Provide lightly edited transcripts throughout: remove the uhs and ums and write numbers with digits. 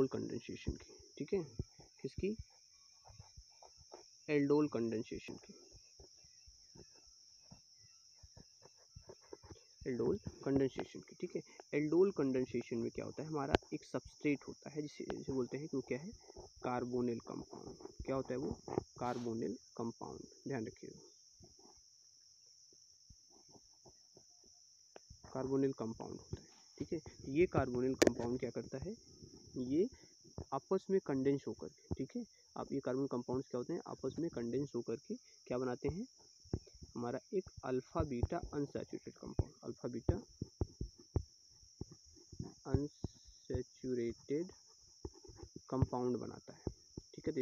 Aldol condensation की, ठीक है, किसकी, एल्डोल कंडेंसेशन की, एल्डोल कंडेंसेशन की, ठीक है। एल्डोल कंडेंसेशन में क्या होता है, हमारा एक सबस्ट्रेट होता है जिसे बोलते हैं कि वो क्या है, कार्बोनिल कंपाउंड। क्या होता है वो, कार्बोनिल कंपाउंड, ध्यान रखिएगा, कार्बोनिल कंपाउंड होता है, ठीक है। ये कार्बोनिल कंपाउंड क्या करता है, ये आपस में कंडेंस होकर के, ठीक है, आप ये कार्बन कंपाउंड्स क्या होते हैं, आपस में कंडेंस होकर के क्या बनाते हैं, हमारा एक alpha beta unsaturated compound, alpha beta unsaturated compound बनाता है, ठीक है। तो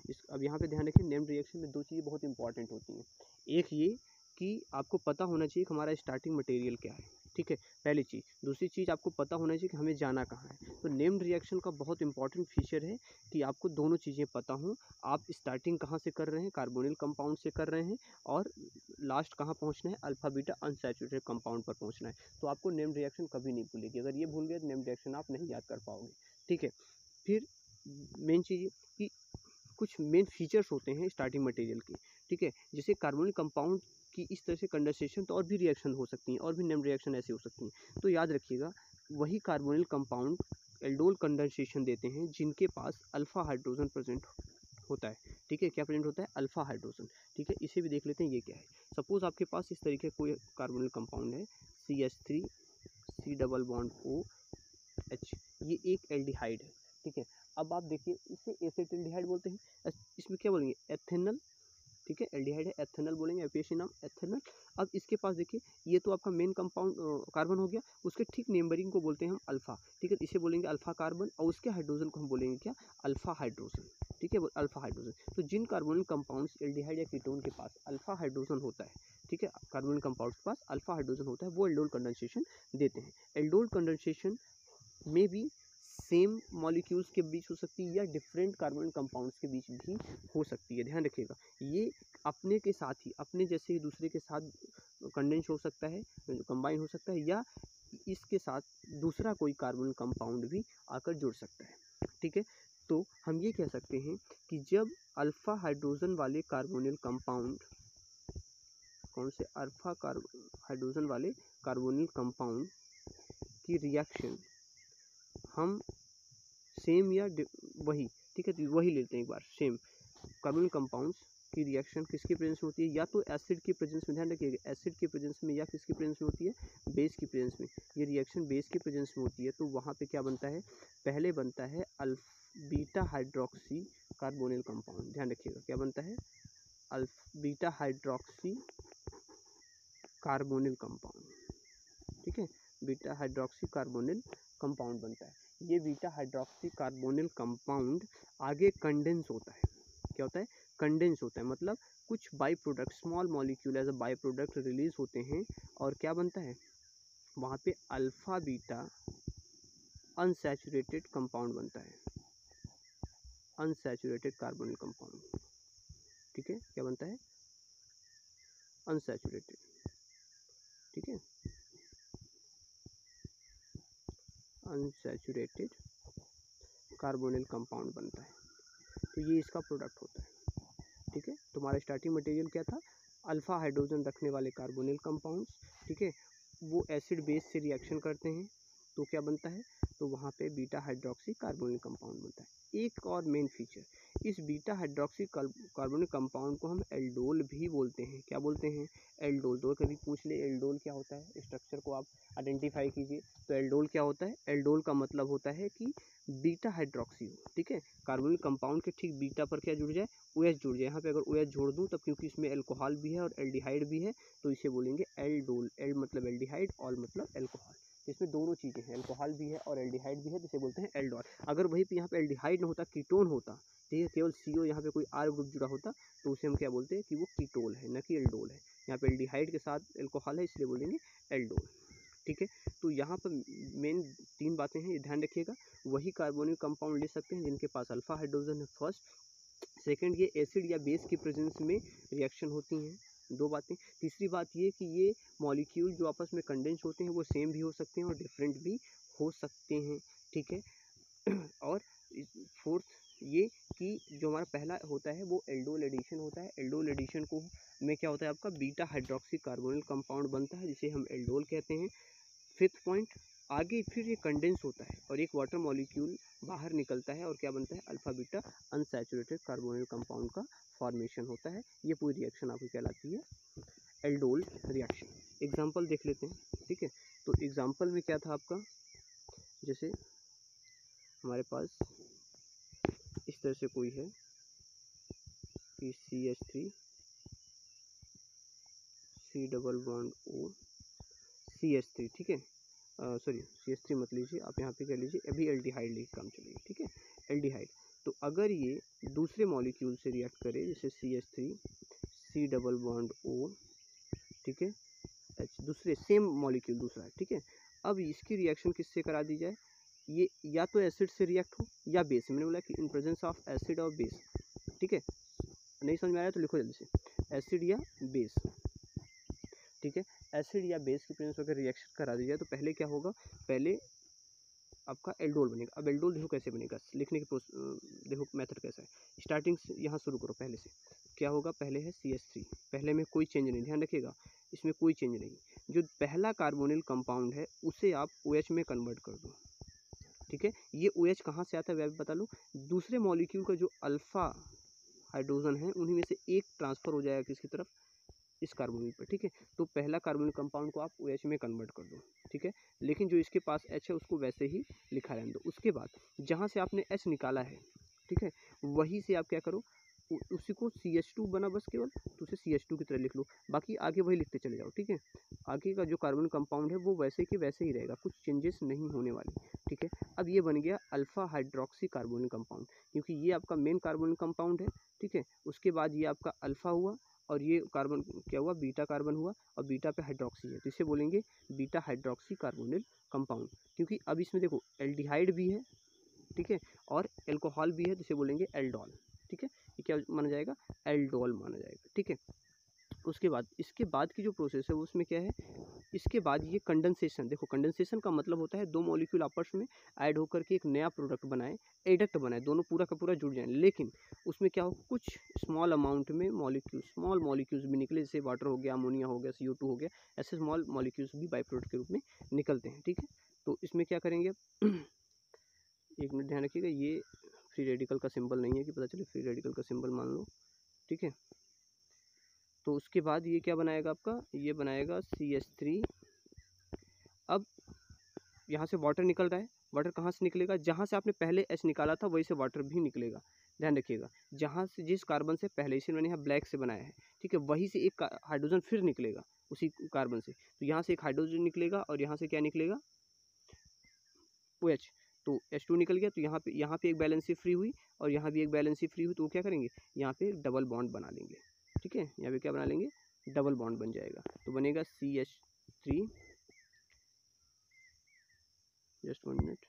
इस अब यहाँ पे ध्यान रखिए, नेम्ड रिएक्शन में दो चीज़ें बहुत इंपॉर्टेंट होती हैं। एक ये कि आपको पता होना चाहिए कि हमारा स्टार्टिंग मटेरियल क्या है, ठीक है, पहली चीज़। दूसरी चीज़, आपको पता होना चाहिए कि हमें जाना कहाँ है। तो नेम्ड रिएक्शन का बहुत इंपॉर्टेंट फीचर है कि आपको दोनों चीज़ें पता हों, आप स्टार्टिंग कहाँ से कर रहे हैं, कार्बोनिल कंपाउंड से कर रहे हैं, और लास्ट कहाँ पहुँचना है, अल्फा बीटा अनसैचुरेटेड कंपाउंड पर पहुँचना है। तो आपको नेम्ड रिएक्शन कभी नहीं भूलेगी, अगर ये भूल गए तो नेम्ड रिएक्शन आप नहीं याद कर पाओगे, ठीक है। फिर मेन चीज़ कि कुछ मेन फीचर्स होते हैं स्टार्टिंग मटेरियल के, ठीक है, जैसे कार्बोनिल कंपाउंड की इस तरह से कंडेंसेशन तो और भी रिएक्शन हो सकती हैं, और भी नेम्ड रिएक्शन ऐसे हो सकती हैं। तो याद रखिएगा, वही कार्बोनिल कंपाउंड एल्डोल कंडेंसेशन देते हैं जिनके पास अल्फा हाइड्रोजन प्रेजेंट होता है, ठीक है। क्या प्रेजेंट होता है, अल्फा हाइड्रोजन, ठीक है। इसे भी देख लेते हैं, ये क्या है। सपोज आपके पास इस तरीके कोई कार्बोनिल कंपाउंड है, CH3 C double bond OH, ये एक एल्डिहाइड है, ठीक है। अब आप देखिए, इसे एसिटिल्डिहाइड बोलते हैं, इसमें क्या बोलेंगे, एथेनल, ठीक है, एल्डिहाइड है, एथेनल बोलेंगे, एपीएसी नाम एथेनल। अब इसके पास देखिए, ये तो आपका मेन कंपाउंड कार्बन हो गया, उसके ठीक नेम्बरिंग को बोलते हैं हम अल्फा, ठीक है, इसे बोलेंगे अल्फा कार्बन, और उसके हाइड्रोजन को हम बोलेंगे क्या, अल्फा हाइड्रोजन, ठीक है, अल्फा हाइड्रोजन। तो जिन कार्बोनिल कंपाउंड्स एल्डिहाइड या कीटोन के पास अल्फा हाइड्रोजन होता है, ठीक है, कार्बोनिल कंपाउंड के पास अल्फा हाइड्रोजन होता है, वो एल्डोल कंडेंसेशन देते हैं। एल्डोल कंडेंसेशन में भी सेम मॉलिक्यूल्स के बीच हो सकती है या डिफरेंट कार्बोनिल कंपाउंड्स के बीच भी हो सकती है, ध्यान रखिएगा। ये अपने के साथ ही, अपने जैसे ही दूसरे के साथ कंडेंस हो सकता है, कंबाइन हो सकता है, या इसके साथ दूसरा कोई कार्बोनिल कंपाउंड भी आकर जुड़ सकता है, ठीक है। तो हम ये कह सकते हैं कि जब अल्फा हाइड्रोजन वाले कार्बोनिल कंपाउंड, कौन से, अल्फा हाइड्रोजन वाले कार्बोनिल कंपाउंड की रिएक्शन हम सेम या वही, ठीक है, तो वही लेते हैं एक बार, सेम कार्बोनिल कंपाउंड्स की रिएक्शन किसके प्रेजेंस में होती है, या तो एसिड की प्रेजेंस में, ध्यान रखिएगा, एसिड की प्रेजेंस में, या किसकी प्रेजेंस में होती है, बेस की प्रेजेंस में। ये रिएक्शन बेस की प्रेजेंस में होती है, तो वहाँ पे क्या बनता है, पहले बनता है बीटा हाइड्रोक्सी कार्बोनिल कंपाउंड, ध्यान रखिएगा, क्या बनता है, बीटा हाइड्रोक्सी कार्बोनिल कंपाउंड, ठीक है, बीटा हाइड्रोक्सी कार्बोनिल कंपाउंड बनता है। ये बीटा हाइड्रोक्सी कार्बोनिल कंपाउंड आगे कंडेंस होता है, क्या होता है, कंडेंस होता है, मतलब कुछ by product, small molecule as a by product release होते हैं, और क्या बनता है, वहाँ पे अल्फा बीटा अनसैचुरेटेड कंपाउंड बनता है, अनसैचुरेटेड कार्बोनिल कंपाउंड, ठीक है, क्या बनता है, अनसैचुरेटेड, ठीक है, अनसैचुरेटेड कार्बोनिल कंपाउंड बनता है। तो ये इसका प्रोडक्ट होता है, ठीक है। तुम्हारा स्टार्टिंग मटेरियल क्या था, अल्फा हाइड्रोजन रखने वाले कार्बोनिल कंपाउंड्स, ठीक है, वो एसिड बेस से रिएक्शन करते हैं, तो क्या बनता है, तो वहाँ पे बीटा हाइड्रोक्सी कार्बोनिल कंपाउंड बनता है। एक और मेन फीचर, इस बीटा हाइड्रोक्सी कार्बोनिल कंपाउंड को हम एल्डोल भी बोलते हैं, क्या बोलते हैं, एल्डोल। तो कभी पूछ ले एल्डोल क्या होता है, स्ट्रक्चर को आप आइडेंटिफाई कीजिए। तो एल्डोल क्या होता है, एल्डोल का मतलब होता है कि बीटा हाइड्रोक्सी हो, ठीक है, कार्बोनिल कंपाउंड के ठीक बीटा पर क्या जुड़ जाए, OH जुड़ जाए। यहाँ पे अगर OH जोड़ दूँ तब, क्योंकि इसमें अल्कोहल भी है और एल्डिहाइड भी है, तो इसे बोलेंगे एल्डोल। एल मतलब एल्डिहाइड, ऑल मतलब अल्कोहल, इसमें दोनों चीज़ें हैं, अल्कोहल भी है और एल्डिहाइड भी है, जिसे बोलते हैं एल्डोल। अगर वहीं पे यहाँ पे एल्डिहाइड ना होता, कीटोन होता, ठीक है, केवल CO यहाँ पे कोई R ग्रुप जुड़ा होता, तो उसे हम क्या बोलते हैं कि वो कीटोल है, न कि एल्डोल है। यहाँ पे एल्डिहाइड के साथ अल्कोहल है, इसलिए बोलेंगे एल्डोल, ठीक है। तो यहाँ पर मेन 3 बातें हैं, ये ध्यान रखिएगा। वही कार्बोनिल कंपाउंड ले सकते हैं जिनके पास अल्फा हाइड्रोजन है, फर्स्ट। सेकंड, ये एसिड या बेस की प्रेजेंस में रिएक्शन होती हैं, 2 बातें। तीसरी बात ये कि ये मॉलिक्यूल जो आपस में कंडेंस होते हैं वो सेम भी हो सकते हैं और डिफरेंट भी हो सकते हैं, ठीक है। और फोर्थ ये कि जो हमारा पहला होता है वो एल्डोल एडिशन होता है। एल्डोल एडिशन को में क्या होता है आपका बीटा हाइड्रोक्सी कार्बोनिल कंपाउंड बनता है जिसे हम एल्डोल कहते हैं। फिफ्थ पॉइंट, आगे फिर ये कंडेंस होता है और एक वाटर मॉलिक्यूल बाहर निकलता है और क्या बनता है alpha beta unsaturated carbonyl compound का फॉर्मेशन होता है। ये पूरी रिएक्शन आपको कहलाती है एल्डोल रिएक्शन। एग्जाम्पल देख लेते हैं, ठीक है। तो एग्जाम्पल में क्या था आपका, जैसे हमारे पास इस तरह से कोई है कि CH3 C double bond O CH3, ठीक है, सॉरी CH3 मत लीजिए आप, यहाँ पे कह लीजिए अभी एल्डिहाइड लेके काम चलिए, ठीक है, एल्डिहाइड। तो अगर ये दूसरे मॉलिक्यूल से रिएक्ट करे जैसे CH3 C double bond O, ठीक है, H, दूसरे सेम मॉलिक्यूल दूसरा है, ठीक है। अब इसकी रिएक्शन किससे करा दी जाए, ये या तो एसिड से रिएक्ट हो या बेस। मैंने बोला कि इन प्रेजेंस ऑफ एसिड और बेस, ठीक है। नहीं समझ में आया तो लिखो जल्दी से, एसिड या बेस, ठीक है। एसिड या बेस की प्रेजेंस अगर रिएक्शन करा दी जाए तो पहले क्या होगा, पहले आपका एल्डोल बनेगा। अब एल्डोल देखो कैसे बनेगा, लिखने की देखो मेथड कैसा है। स्टार्टिंग से यहाँ शुरू करो, पहले से क्या होगा, पहले है CH3, पहले में कोई चेंज नहीं, ध्यान रखिएगा इसमें कोई चेंज नहीं। जो पहला कार्बोनिल कंपाउंड है उसे आप OH में कन्वर्ट कर दो, ठीक है। ये OH कहाँ से आता है वह भी बता लो, दूसरे मॉलिक्यूल का जो अल्फा हाइड्रोजन है उन्हीं में से एक ट्रांसफर हो जाएगा किसकी तरफ, इस कार्बोनिल पर, ठीक है। तो पहला कार्बोनिल कंपाउंड को आप OH में कन्वर्ट कर दो, ठीक है। लेकिन जो इसके पास H है उसको वैसे ही लिखा रहने दो। उसके बाद जहाँ से आपने H निकाला है, ठीक है, वहीं से आप क्या करो, उसी को CH2 बना बस केवल, तो उसे CH2 की तरह लिख लो, बाकी आगे वही लिखते चले जाओ, ठीक है। आगे का जो कार्बोनिल कंपाउंड है वो वैसे के वैसे ही रहेगा, कुछ चेंजेस नहीं होने वाले, ठीक है। अब ये बन गया अल्फा हाइड्रोक्सी कार्बोनिल कंपाउंड, क्योंकि ये आपका मेन कार्बोनिल कंपाउंड है, ठीक है। उसके बाद ये आपका अल्फा हुआ और ये कार्बन क्या हुआ, बीटा कार्बन हुआ, और बीटा पे हाइड्रोक्सी है तो इसे बोलेंगे बीटा हाइड्रोक्सी कार्बोनिल कंपाउंड। क्योंकि अब इसमें देखो एल्डिहाइड भी है, ठीक है, और एल्कोहल भी है तो इसे बोलेंगे एल्डोल, ठीक है। ये क्या माना जाएगा, एल्डोल माना जाएगा, ठीक है। उसके बाद इसके बाद की जो प्रोसेस है उसमें क्या है, इसके बाद ये कंडेंसेशन, देखो कंडेंसेशन का मतलब होता है दो मॉलिक्यूल आपस में ऐड होकर के एक नया प्रोडक्ट बनाए, एडक्ट बनाए, दोनों पूरा का पूरा जुड़ जाए। लेकिन उसमें क्या हो, कुछ स्मॉल अमाउंट में मॉलिक्यूल, स्मॉल मॉलिक्यूल्स भी निकले, जैसे वाटर हो गया, अमोनिया हो गया, CO2 हो गया, ऐसे स्मॉल मॉलिक्यूल्स भी बाई प्रोडक्ट के रूप में निकलते हैं, ठीक है। तो इसमें क्या करेंगे, एक मिनट ध्यान रखिएगा, ये फ्री रेडिकल का सिंबल नहीं है कि पता चले फ्री रेडिकल का सिंबल मान लो, ठीक है। तो उसके बाद ये क्या बनाएगा आपका, ये बनाएगा CH3। अब यहाँ से वाटर निकल रहा है, वाटर कहाँ से निकलेगा, जहाँ से आपने पहले H निकाला था वहीं से वाटर भी निकलेगा, ध्यान रखिएगा। जहाँ से जिस कार्बन से पहले, इसे मैंने यहाँ ब्लैक से बनाया है, ठीक है, वहीं से एक हाइड्रोजन फिर निकलेगा उसी कार्बन से, तो यहाँ से एक हाइड्रोजन निकलेगा और यहाँ से क्या निकलेगा, OH। तो H2 निकल गया, तो यहाँ पे एक बैलेंसी फ्री हुई और यहाँ भी एक बैलेंसी फ्री हुई, तो वो क्या करेंगे, यहाँ पे डबल बॉन्ड बना लेंगे, ठीक है। यहाँ पे क्या बना लेंगे, डबल बॉन्ड बन जाएगा, तो बनेगा CH3, जस्ट 1 मिनट,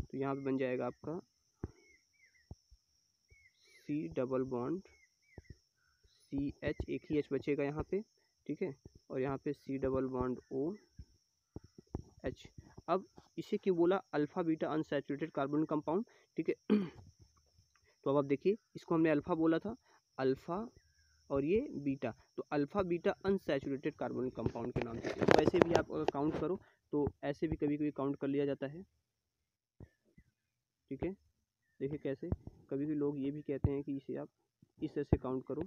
तो यहाँ पे बन जाएगा आपका C डबल बॉन्ड CH, एक ही H बचेगा यहाँ पे, ठीक है, और यहाँ पे C डबल बॉन्ड OH। अब इसे क्यों बोला alpha beta unsaturated carbonyl compound, ठीक है। तो अब आप देखिए, इसको हमने अल्फा बोला था, अल्फा और ये बीटा, तो alpha beta unsaturated carbonyl compound के नाम से। तो ऐसे भी आप अगर काउंट करो तो ऐसे भी कभी कभी काउंट कर लिया जाता है, ठीक है। देखिए कैसे, कभी भी लोग ये भी कहते हैं कि इसे आप इस तरह से काउंट करो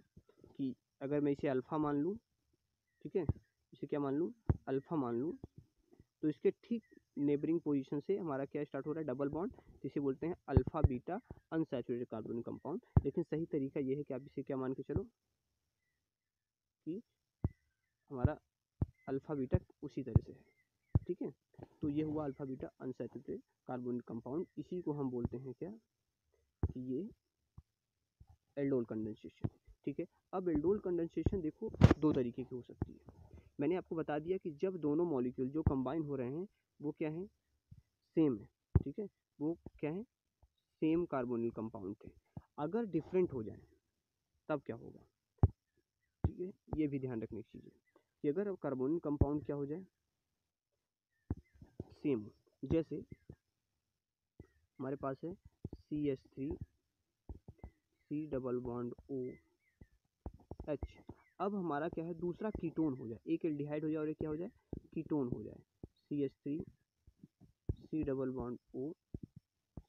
कि अगर मैं इसे अल्फ़ा मान लूँ, ठीक है, इसे क्या मान लूँ, अल्फ़ा मान लूँ, तो इसके ठीक नेबरिंग पोजीशन से हमारा क्या स्टार्ट हो रहा है, डबल बॉन्ड, जिसे बोलते हैं alpha beta unsaturated carbonyl compound. लेकिन सही तरीका ये है कि आप इसे क्या मान के चलो कि हमारा अल्फ़ा बीटा उसी तरह से है, ठीक है। तो ये हुआ alpha beta unsaturated carbonyl compound, इसी को हम बोलते हैं क्या, कि ये एल्डोल कंडेंसेशन, ठीक है। अब एल्डोल कंडेंसेशन देखो दो तरीके की हो सकती है। मैंने आपको बता दिया कि जब दोनों मॉलिक्यूल जो कंबाइन हो रहे हैं वो क्या है, सेम है, ठीक है, वो क्या है, सेम कार्बोनिल कंपाउंड थे। अगर डिफरेंट हो जाए तब क्या होगा, ठीक है, ये भी ध्यान रखने की चीज़ है कि अगर कार्बोनिल कंपाउंड क्या हो जाए, सेम, जैसे हमारे पास है CH3 C double bond OH। अब हमारा क्या है, दूसरा कीटोन हो जाए, एक एल्डिहाइड हो जाए और एक क्या हो जाए, कीटोन हो जाए, CH3 C double bond O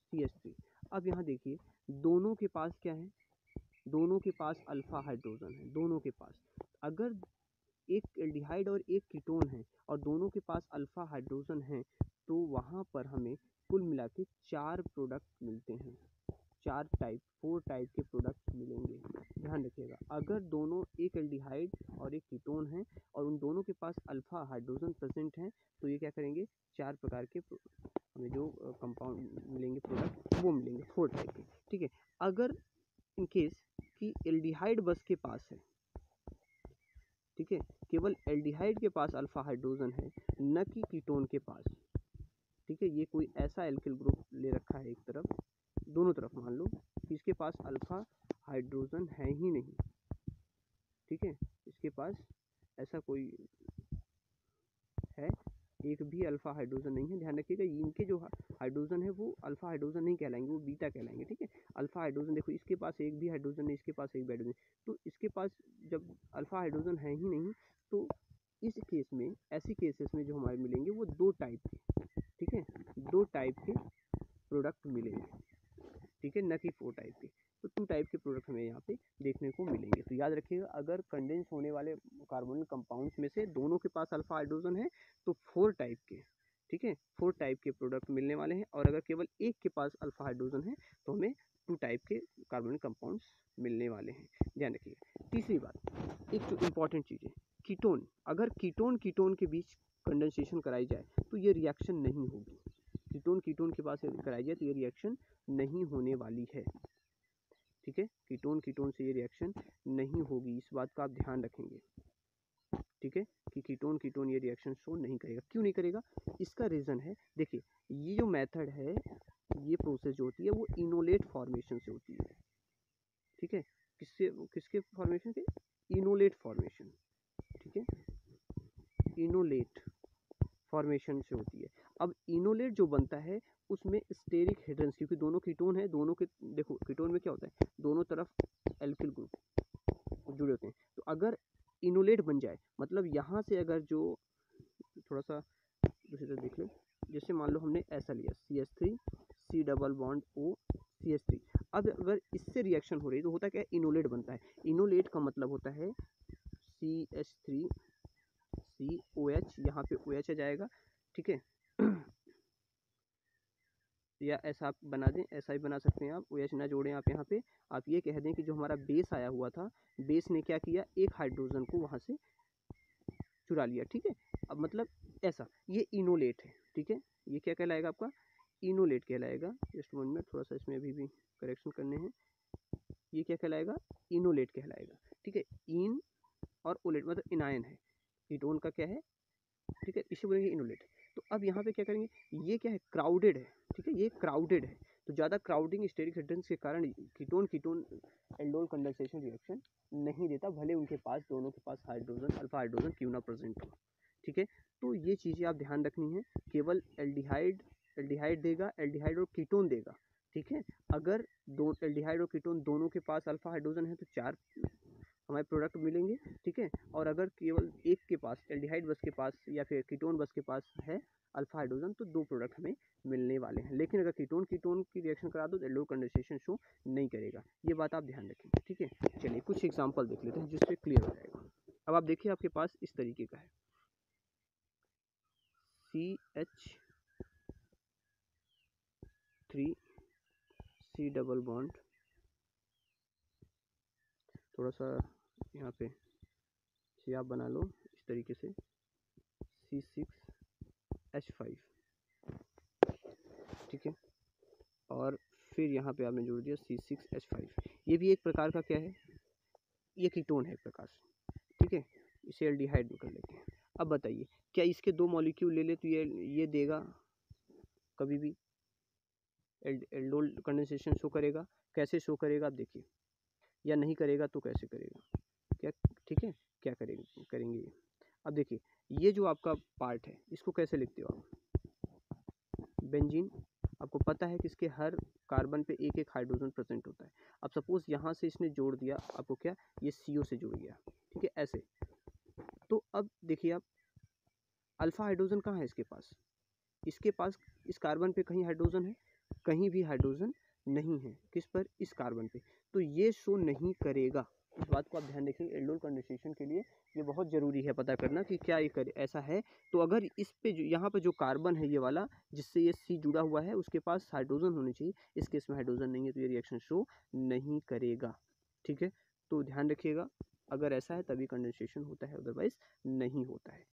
CH3। अब यहाँ देखिए दोनों के पास क्या है, दोनों के पास अल्फा हाइड्रोजन है, दोनों के पास। अगर एक एल्डिहाइड और एक कीटोन है और दोनों के पास अल्फा हाइड्रोजन है तो वहाँ पर हमें कुल मिला के 4 प्रोडक्ट मिलते हैं, 4 टाइप के प्रोडक्ट मिलेंगे। ध्यान रखिएगा, अगर दोनों एक एल्डिहाइड और एक कीटोन है और उन दोनों के पास अल्फा हाइड्रोजन प्रेजेंट है तो ये क्या करेंगे, 4 प्रकार के हमें जो कंपाउंड मिलेंगे, प्रोडक्ट वो मिलेंगे 4 टाइप के। ठीक है, अगर इन केस कि एल्डिहाइड बस के पास है, ठीक है, केवल एल्डिहाइड के पास अल्फा हाइड्रोजन है, न कि कीटोन के पास। ठीक है, ये कोई ऐसा एल्किल ग्रुप ले रखा है एक तरफ, दोनों तरफ मान लो कि इसके पास अल्फा हाइड्रोजन है ही नहीं। ठीक है, इसके पास ऐसा कोई है, एक भी अल्फा हाइड्रोजन नहीं है। ध्यान रखिएगा, इनके जो हाइड्रोजन है वो अल्फा हाइड्रोजन नहीं कहलाएंगे, वो बीटा कहलाएंगे। ठीक है, अल्फा हाइड्रोजन देखो, इसके पास एक भी हाइड्रोजन नहीं, इसके पास एक भी हाइड्रोजन, तो इसके पास जब अल्फा हाइड्रोजन है ही नहीं तो इस केस में, ऐसी केसेस में जो हमारे मिलेंगे वो 2 टाइप के, ठीक है, 2 टाइप के प्रोडक्ट मिलेंगे। ठीक है, न कि 4 टाइप के। तो 2 टाइप के प्रोडक्ट हमें यहाँ पे देखने को मिलेंगे। तो याद रखिएगा, अगर कंडेंस होने वाले कार्बोनिल कंपाउंड्स में से दोनों के पास अल्फा हाइड्रोजन है तो 4 टाइप के, ठीक है, 4 टाइप के प्रोडक्ट मिलने वाले हैं। और अगर केवल एक के पास अल्फा हाइड्रोजन है तो हमें 2 टाइप के कार्बोनिल कंपाउंड्स मिलने वाले हैं। ध्यान रखिएगा। तीसरी बात, एक जो इम्पॉर्टेंट चीज़ है, कीटोन। अगर कीटोन कीटोन के बीच कंडेंसेशन कराई जाए तो ये रिएक्शन नहीं होगी। कीटोन कीटोन के पास कराई जाए तो ये रिएक्शन नहीं होने वाली है। ठीक है, कीटोन कीटोन से ये रिएक्शन नहीं होगी, इस बात का आप ध्यान रखेंगे। ठीक है, कि कीटोन कीटोन ये रिएक्शन शो नहीं करेगा। क्यों नहीं करेगा, इसका रीज़न है, देखिए ये जो मेथड है, ये प्रोसेस जो होती है वो इनोलेट फॉर्मेशन से होती है। ठीक है, किससे, किसके फॉर्मेशन से, इनोलेट फॉर्मेशन। ठीक है, इनोलेट फॉर्मेशन से होती है। अब इनोलेट जो बनता है उसमें स्टेरिक हिड्रेंस, क्योंकि दोनों कीटोन है, दोनों के देखो कीटोन में क्या होता है, दोनों तरफ एल्किल ग्रुप जुड़े होते हैं। तो अगर इनोलेट बन जाए, मतलब यहाँ से अगर जो थोड़ा सा दूसरी तरफ देख लो, जैसे मान लो हमने ऐसा लिया CH3 C double bond O CH3। अब अगर इससे रिएक्शन हो रही है तो होता क्या है, इनोलेट बनता है। इनोलेट का मतलब होता है CH3 COH, यहाँ पे OH आ जाएगा। ठीक है, या ऐसा आप बना दें, ऐसा ही बना सकते हैं आप, OH ना जोड़ें आप यहाँ पे, आप ये कह दें कि जो हमारा बेस आया हुआ था, बेस ने क्या किया, एक हाइड्रोजन को वहाँ से चुरा लिया। ठीक है, अब मतलब ऐसा, ये इनोलेट है। ठीक है, ये क्या कहलाएगा, आपका इनोलेट कहलाएगा। जस्ट 1 मिनट, थोड़ा सा इसमें अभी भी करेक्शन करने हैं। ये क्या कहलाएगा, इनोलेट कहलाएगा। ठीक है, इन और ओलेट मतलब इनायन है, कीटोन का क्या है, ठीक है, इसे बोलेंगे इनोलेट। तो अब यहाँ पे क्या करेंगे, ये क्या है, क्राउडेड है। ठीक है, ये क्राउडेड है, तो ज़्यादा क्राउडिंग स्टेरिक हिड्रेंस के कारण ketone ketone aldol condensation reaction नहीं देता, भले उनके पास, दोनों के पास हाइड्रोजन, अल्फा हाइड्रोजन क्यों ना प्रेजेंट हो। ठीक है, तो ये चीज़ें आप ध्यान रखनी है। केवल एल्डिहाइड देगा, एल्डिहाइड और कीटोन देगा। ठीक है, अगर दो एल्डिहाइड और कीटोन दोनों के पास अल्फा हाइड्रोजन है तो 4 हमारे प्रोडक्ट मिलेंगे। ठीक है, और अगर केवल एक के पास, एल्डिहाइड बस के पास या फिर कीटोन बस के पास है अल्फा हाइड्रोजन, तो 2 प्रोडक्ट हमें मिलने वाले हैं। लेकिन अगर कीटोन कीटोन की रिएक्शन करा दो तो एल्डोल कंडेंसेशन शो नहीं करेगा, ये बात आप ध्यान रखेंगे। ठीक है, चलिए कुछ एग्जांपल देख लेते हैं जिससे क्लियर हो जाएगा। अब आप देखिए, आपके पास इस तरीके का है, CH3 C डबल बॉन्ड, थोड़ा सा यहाँ पे से आप बना लो इस तरीके से, C6H5। ठीक है, और फिर यहाँ पे आपने जोड़ दिया C6H5। ये भी एक प्रकार का क्या है, ये कीटोन है एक प्रकार से। ठीक है, इसे एल्डिहाइड में कर लेते हैं। अब बताइए, क्या इसके 2 मॉलिक्यूल ले ले तो ये देगा, कभी भी एल्डोल कंडेंसेशन शो करेगा। कैसे शो करेगा आप देखिए, या नहीं करेगा तो कैसे करेगा, क्या, ठीक है, क्या करेंगे। अब देखिए, ये जो आपका पार्ट है इसको कैसे लिखते हो आप, बेंजीन आपको पता है कि इसके हर कार्बन पे एक एक हाइड्रोजन प्रेजेंट होता है। अब सपोज यहाँ से इसने जोड़ दिया आपको, क्या ये CO से जुड़ गया, ठीक है ऐसे। तो अब देखिए आप, अल्फा हाइड्रोजन कहाँ है इसके पास, इस कार्बन पे कहीं हाइड्रोजन है, कहीं भी हाइड्रोजन नहीं है। किस पर, इस कार्बन पे। तो ये शो नहीं करेगा। इस बात को आप ध्यान रखेंगे, एल्डोल कंडेंसेशन के लिए ये बहुत ज़रूरी है पता करना कि क्या ये करे ऐसा है। तो अगर इस पे जो यहाँ पर जो कार्बन है ये वाला जिससे ये C जुड़ा हुआ है उसके पास हाइड्रोजन होने चाहिए, इस केस में हाइड्रोजन नहीं है तो ये रिएक्शन शो नहीं करेगा, ठीक है। तो ध्यान रखिएगा, अगर ऐसा है तभी कंडेंसेशन होता है, अदरवाइज नहीं होता है।